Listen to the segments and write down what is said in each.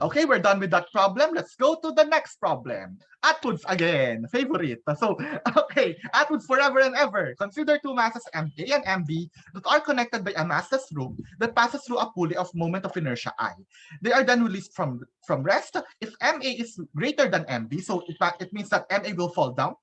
Okay, we're done with that problem. Let's go to the next problem. Atwood's again, favorite. So, okay, Atwood's forever and ever. Consider two masses MA and MB that are connected by a massless rope that passes through a pulley of moment of inertia I. They are then released from rest if MA is greater than MB, so it means that MA will fall down.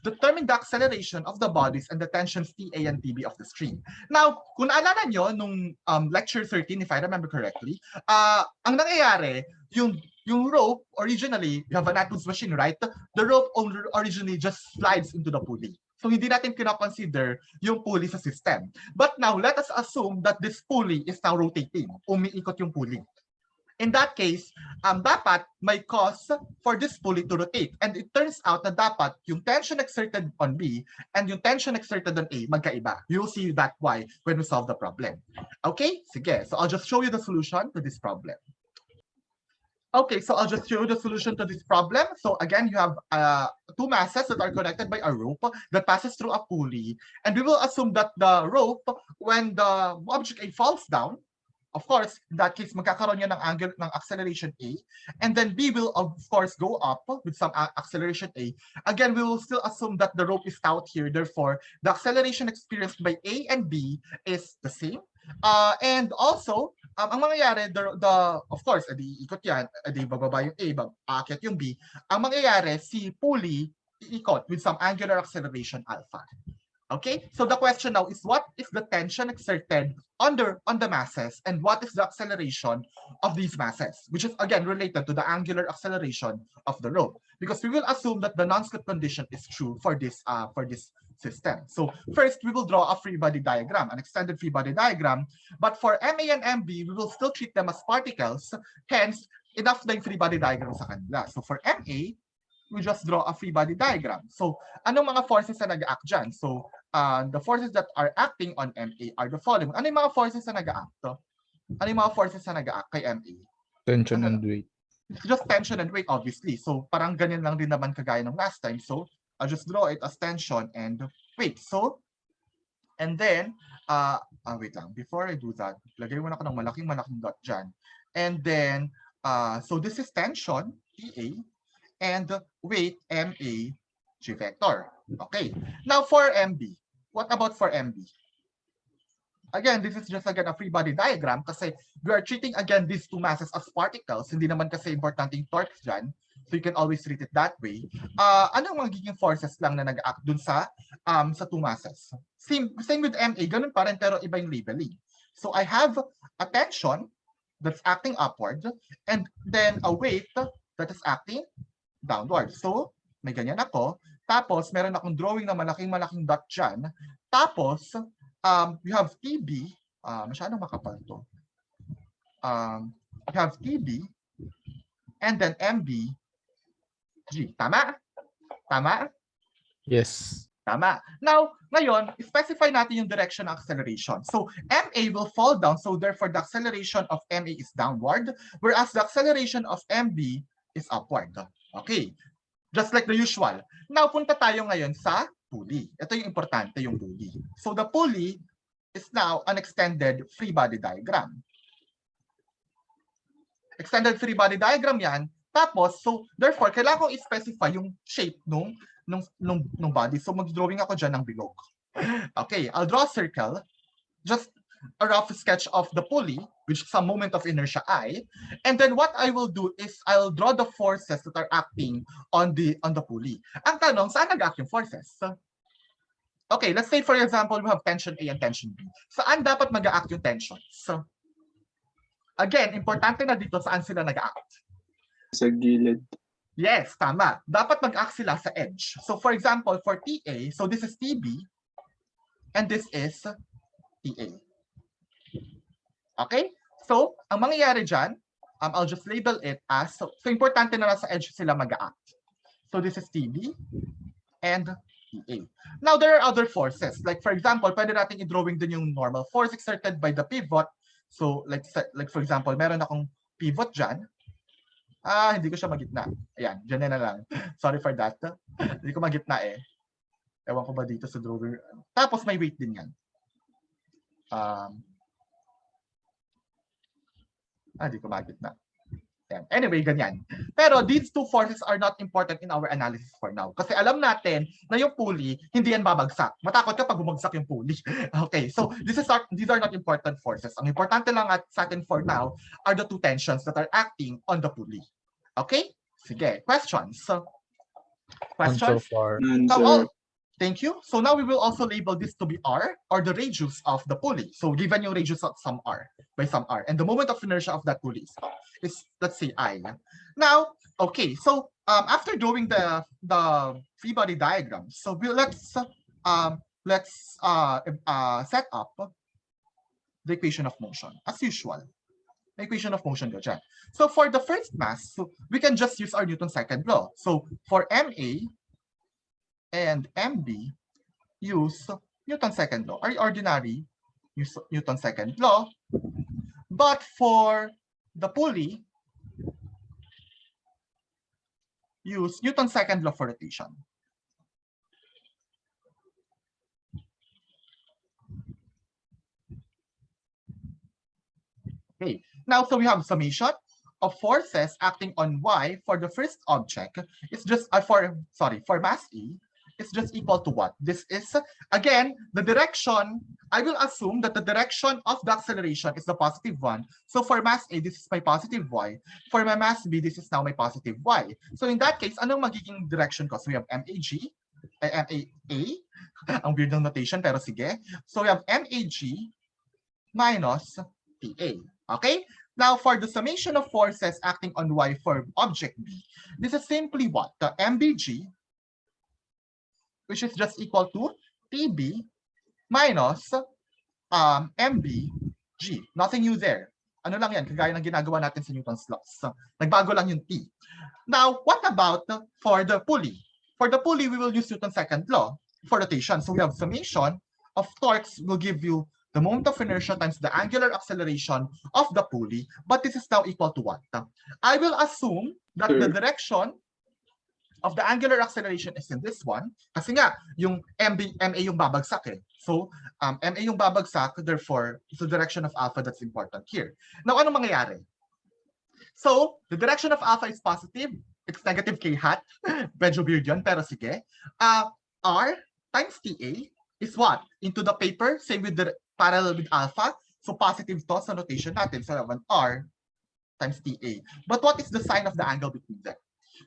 Determine the acceleration of the bodies and the tensions TA and TB of the string. Now, kung naalala nyo, nung lecture 13, if I remember correctly, ang nangyayari, yung rope, originally, you have an Atwood's machine, right? The rope originally just slides into the pulley. So hindi natin kina-consider yung pulley sa system. But now, let us assume that this pulley is now rotating. Umiikot yung pulley. In that case, dapat may cause for this pulley to rotate. And it turns out na dapat yung tension exerted on B and yung tension exerted on A magkaiba. You'll see that why when we solve the problem. Okay? Sige. So I'll just show you the solution to this problem. Okay, so I'll just show you the solution to this problem. So again, you have two masses that are connected by a rope that passes through a pulley. And we will assume that the rope, when the object A falls down, of course, in that case, magkakaroon yan ng angle ng acceleration A. And then B will, of course, go up with some acceleration A. Again, we will still assume that the rope is out here. Therefore, the acceleration experienced by A and B is the same. And also, ang mangyayari, of course, edi ikot yan, edi bababa yung A, aakyat yung B. Ang mangyayari, si pulley iikot with some angular acceleration alpha. Okay, so the question now is what is the tension exerted on the masses and what is the acceleration of these masses, which is again related to the angular acceleration of the rope, because we will assume that the non-slip condition is true for this system. So first we will draw a free body diagram, an extended free body diagram, but for MA and MB we will still treat them as particles, hence enough na yung free body diagram sa kanila. So for MA, we just draw a free body diagram. So, anong mga forces na nag-act dyan? So, the forces that are acting on MA are the following. Ano yung mga forces na nag-act? Ano yung mga forces na nag-act kay MA? Tension and weight. It's just tension and weight, obviously. So, parang ganyan lang din naman kagaya ng last time. So, I'll just draw it as tension and weight. So, and then, wait lang. Before I do that, lagay mo na ko ng malaking dot dyan. And then, so this is tension, TA, and weight MA G vector. Okay. Now for MB, what about for MB? Again, this is just again a free body diagram kasi we are treating again these two masses as particles. Hindi naman kasi importante yung torque dyan. So you can always treat it that way. Anong magiging forces lang na nag-act dun sa two masses? Same with MA, ganun pa rin pero iba yung labeling. So I have a tension that's acting upward and then a weight that is acting downward. So, may ganyan ako. Tapos, meron akong drawing na malaking dot dyan. Tapos, you have TB. Masyadong makapal to. You have TB. And then MB. G. Tama? Tama? Yes. Tama. Now, ngayon, specify natin yung direction ng acceleration. So, MA will fall down. So, therefore, the acceleration of MA is downward. Whereas the acceleration of MB is upward. Okay, just like the usual. Now, punta tayo ngayon sa pulley. Ito yung importante, yung pulley. So, the pulley is now an extended free body diagram. Extended free body diagram yan. Tapos, so, therefore, kailangan kong i-specify yung shape nung body. So, mag-drawing ako dyan ng bilog. Okay, I'll draw a circle. Just a rough sketch of the pulley, which is a moment of inertia I. And then what I will do is I'll draw the forces that are acting on the pulley. Ang tanong, saan nag-act yung forces? Okay, let's say for example, we have tension A and tension B. Saan dapat mag-act yung tensions? So, again, importante na dito saan sila nag-act. Sa gilid. Yes, tama. Dapat mag-act sila sa edge. So for example, for TA, so this is TB, and this is TA. Okay? So, ang mangyayari dyan, I'll just label it as, so importante na sa edge sila mag-act. So, this is TB and TA. Now, there are other forces. Like, for example, pwede natin i-drawing din yung normal force exerted by the pivot. So, like for example, meron akong pivot dyan. Hindi ko siya magitna. Ayan, dyan na lang. Sorry for that. Hindi ko magitna eh. Ewan ko ba dito sa drawing. Tapos, may weight din yan. Hindi ko magitna. Anyway, ganyan. Pero these two forces are not important in our analysis for now. Kasi alam natin na yung pulley, hindi yan babagsak. Matakot ka pag bumagsak yung pulley. Okay, so these are not important forces. Ang importante lang sa atin for now are the two tensions that are acting on the pulley. Okay? Sige, questions? None so far. None, Now, sir. thank you. So now we will also label this to be R, or the radius of the pulley. So given yung radius of some R, by some R. And the moment of inertia of that pulley is let's say I. Now, okay, so after doing the free body diagram, so let's set up the equation of motion, as usual. The equation of motion ko dyan. So for the first mass, so we can just use our Newton's second law. So for MA and MB, use Newton's second law, or ordinary use Newton's second law. But for the pulley, use Newton's second law for rotation. Okay, now so we have summation of forces acting on Y for the first object is just for mass E is just equal to what? This is again the direction. I will assume that the direction of the acceleration is the positive one. So for mass A, this is my positive Y. For my mass B, this is now my positive Y. So in that case, anong magiging direction ko? So we have MAG, MAA, ang weird ng notation pero sige. So we have MAG minus TA. Okay? Now, for the summation of forces acting on Y for object B, this is simply what? The MBG, which is just equal to TB minus MBG. Nothing new there. Ano lang yan? Kagaya ng ginagawa natin sa Newton's laws. Nagbago lang yung T. Now, what about for the pulley? For the pulley, we will use Newton's second law for rotation. So we have summation of torques will give you the moment of inertia times the angular acceleration of the pulley, but this is now equal to what? I will assume that the direction of the angular acceleration is in this one, kasi nga, yung MA yung babagsak eh. So, MA yung babagsak, therefore, it's the direction of alpha that's important here. Now, ano mangyayari? So, the direction of alpha is positive, it's negative K hat, medyo weird yun, pero sige. R times TA is what? Into the paper, same with the parallel with alpha. So positive to sa notation natin. So we have an R times TA. But what is the sign of the angle between them?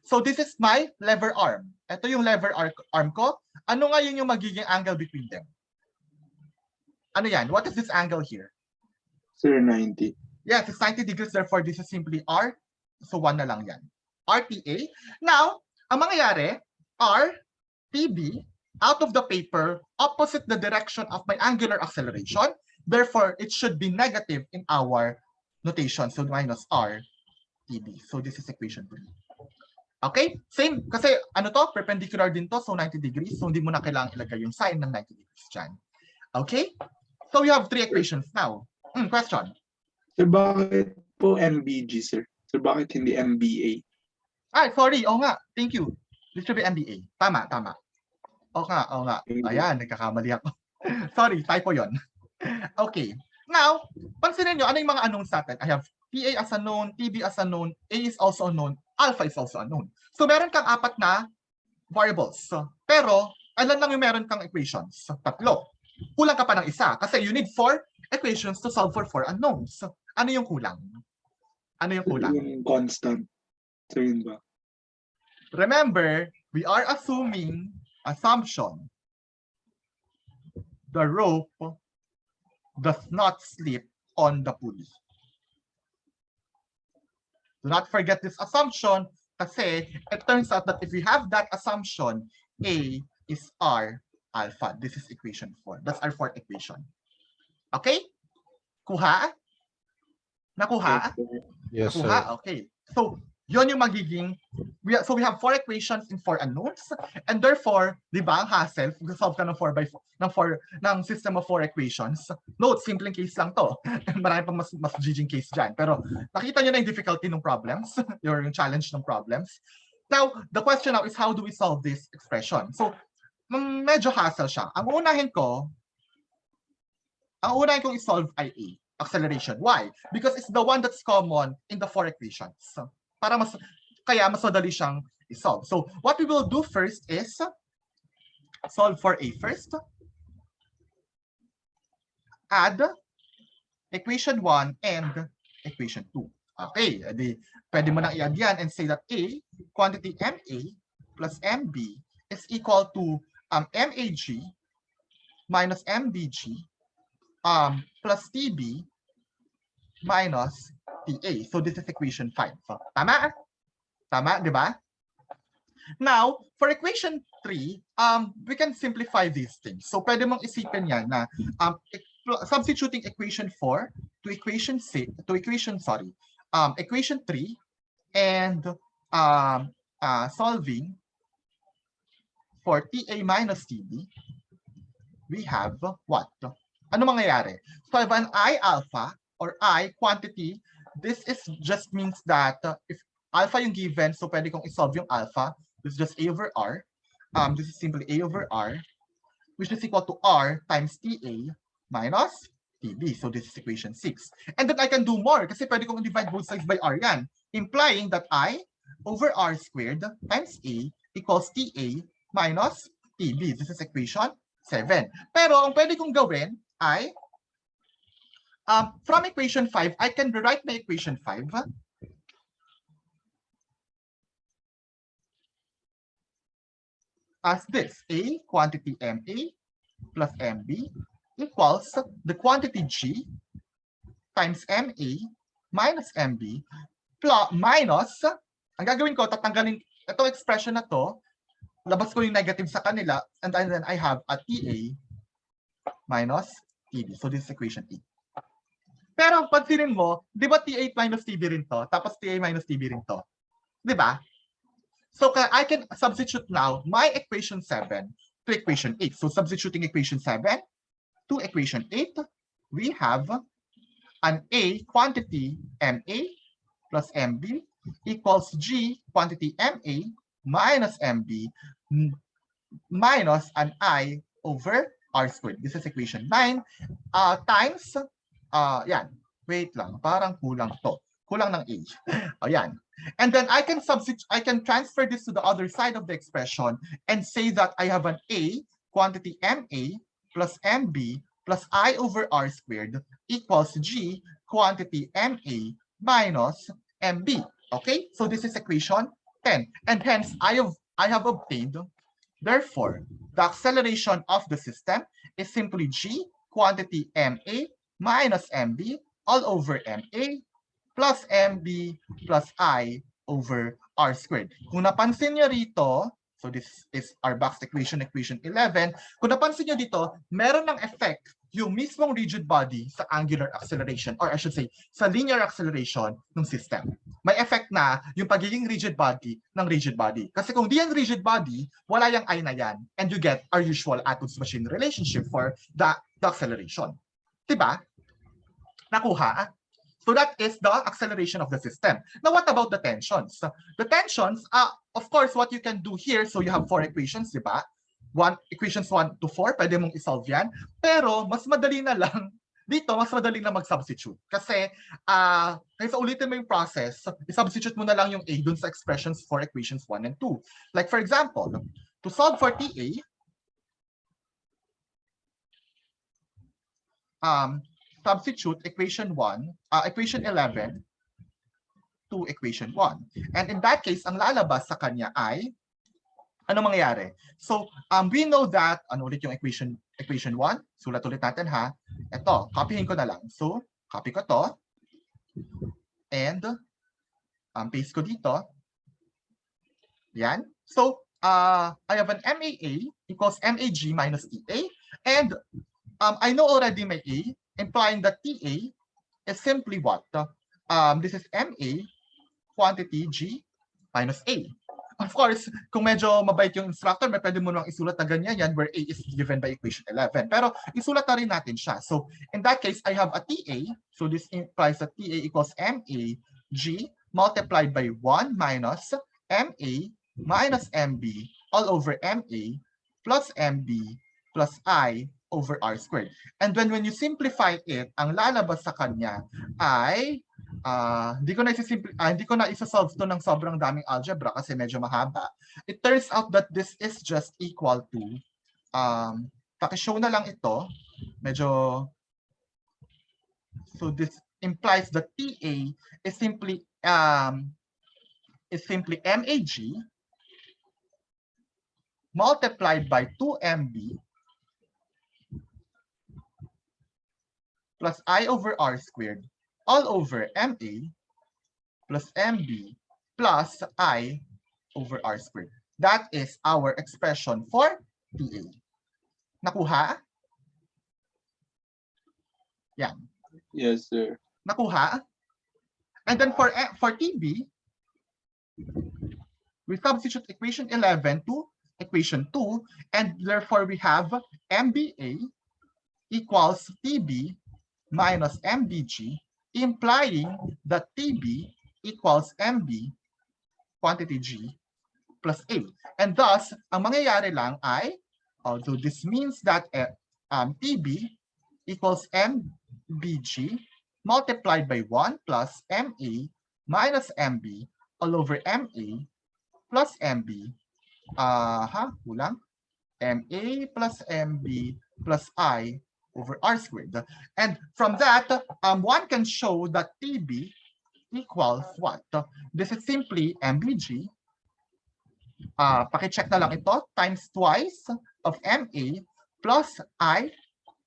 So this is my lever arm. Ito yung lever arm ko. Ano nga yun yung magiging angle between them? Ano yan? What is this angle here? Sir, 90. Yes, it's 90 degrees. Therefore, this is simply R. So 1 na lang yan. RTA. Now, ang mangyayari, R, TB, out of the paper, opposite the direction of my angular acceleration. Therefore, it should be negative in our notation. So minus R TB. So this is equation 3. Okay? Same. Kasi ano to? Perpendicular din to. So 90 degrees. So hindi mo na kailangan ilagay yung sign ng 90 degrees dyan. Okay? So we have 3 equations now. Question? Sir, bakit po MBG, sir? Sir, bakit hindi MBA? Sorry. Oo nga. Thank you. This should be MBA. Tama, tama. Oo nga. Ayan, nagkakamali ako. Sorry, typo yon. Okay. Now, pansinin nyo, ano yung mga unknowns natin? I have TA as a known, TB as a known, A is also unknown, alpha is also unknown. So, meron kang 4 na variables. Pero, ilan lang yung meron kang equations? 3. Kulang ka pa ng isa kasi you need 4 equations to solve for 4 unknowns. Ano yung kulang? Ano yung kulang? Yung constant. Sir, yun ba? Remember, we are assuming assumption. The rope does not slip on the pulley. Do not forget this assumption kasi it turns out that if we have that assumption, A is R alpha. This is equation 4. That's our 4th equation. Okay? Kuha? Nakuha? Yes, sir. Nakuha? Okay. So, yun yung magiging, we have 4 equations in 4 unknowns, and therefore, di ba, ang hassle, solve ka ng 4x4, ng system of 4 equations. Note, simpleng case lang to. Marami pang mas jijing case dyan. Pero, nakita nyo na yung difficulty ng problems, yung challenge ng problems. Now, the question now is how do we solve this expression? So, medyo hassle siya. Ang unahin kong i-solve ay A. acceleration. Why? Because it's the one that's common in the 4 equations. Para kaya mas madali siyang i-solve. So what we will do first is solve for A first. Add equation 1 and equation 2. Okay, edi pwede mo nang i-add yan and say that A, quantity MA plus MB is equal to MAG minus MBG plus TB minus TA. So this is equation 5. So, tama? Tama, di ba? Now, for equation 3, we can simplify these things. So pwede mong isipin yan na substituting equation 4 to equation 3 and solving for TA minus TB, we have what? Ano mangyayari? So I have an I alpha or I quantity. This is just means that if alpha yung given, so pwede kong isolve yung alpha. This is just A over R. This is simply A over R, which is equal to R times TA minus TB. So this is equation 6. And then I can do more kasi pwede kong divide both sides by R yan, implying that I over R squared times A equals TA minus TB. This is equation 7. Pero ang pwede kong gawin ay from equation 5, I can rewrite my equation 5 as this. A quantity MA plus MB equals the quantity G times MA minus MB plus minus, ang gagawin ko, tatanggalin itong expression na to, labas ko yung negative sa kanila, and then I have a TA minus TB. So this is equation 8. Pero pansinin mo, di ba T8 minus TB rin to? Tapos TA minus TB rin to. Di ba? So I can substitute now my equation 7 to equation 8. So substituting equation 7 to equation 8, we have an A quantity MA plus MB equals G quantity MA minus MB minus an I over R squared. This is equation 9 times, yan, wait lang, parang kulang to. Kulang ng A. Yan. And then I can transfer this to the other side of the expression and say that I have an A quantity MA plus MB plus I over R squared equals G quantity MA minus MB. Okay, so this is equation 10. And hence, I have obtained, therefore, the acceleration of the system is simply G quantity MA minus MB all over MA plus MB plus I over R squared. Kung napansin nyo rito, so this is our boxed equation, equation 11. Kung napansin nyo dito, meron ng effect yung mismong rigid body sa angular acceleration, or I should say, sa linear acceleration ng system. May effect na yung pagiging rigid body ng rigid body. Kasi kung di yan rigid body, wala yung I na yan, and you get our usual Atwood's machine relationship for the acceleration. Diba? Nakuha? So that is the acceleration of the system. Now, what about the tensions? The tensions, of course, what you can do here, so you have 4 equations, di ba? Equations 1 to 4, pwede mong isolve yan. Pero, mas madali na lang, dito, mas madali na mag-substitute. Kasi, kaysa ulitin mo yung process, i-substitute mo na lang yung A dun sa expressions for equations 1 and 2. Like, for example, to solve for TA, substitute equation 11 to equation 1. And in that case, ang lalabas sa kanya ay, ano mangyayari? So, we know that, ano ulit yung equation 1? Sulat ulit natin ha. Ito, copyhin ko na lang. So, copy ko to. And, paste ko dito. Yan. So, I have an MAA equals MAG minus TA. And, I know already my A, implying that TA is simply what? This is MA quantity G minus A. Of course, kung medyo mabait yung instructor, may pwede mo nang isulat na ganyan yan where A is given by equation 11. Pero isulat na rin natin siya. So in that case, I have a TA. So this implies that TA equals MA G multiplied by 1 minus MA minus MB all over MA plus MB plus I over r squared. And when you simplify it, ang lalabas sa kanya ay hindi ko na isa-solve to ng sobrang daming algebra kasi medyo mahaba. It turns out that this is just equal to paki-show na lang ito. Medyo so this implies that TA is simply MAG multiplied by 2MB plus I over R squared all over MA plus MB plus I over R squared. That is our expression for TA. Nakuha? Yan. Yes, sir. Nakuha? And then for TB, we substitute equation 11 to equation 2, and therefore we have MBA equals TB minus MBG, implying that TB equals MB quantity G plus A. And thus, ang mangyayari lang ay, although this means that TB equals MBG multiplied by 1 plus MA minus MB all over MA plus MB, kulang, MA plus MB plus I over R squared. And from that, one can show that TB equals what? This is simply MBG. Paki-check na lang ito, times twice of MA plus I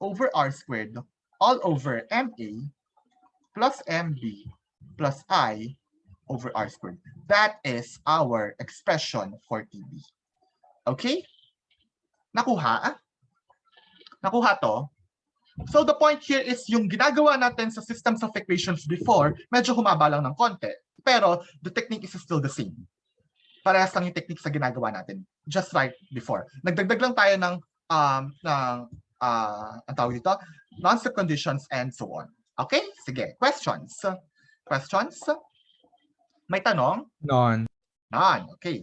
over R squared all over MA plus MB plus I over R squared. That is our expression for TB. Okay? Nakuha? Nakuha to? So the point here is yung ginagawa natin sa systems of equations before, medyo humaba lang ng konti. Pero the technique is still the same. Parehas lang yung technique sa ginagawa natin. Just like before. Nagdagdag lang tayo ng ang tawag dito, non-step conditions and so on. Okay? Sige. Questions? Questions? May tanong? None. None. Okay.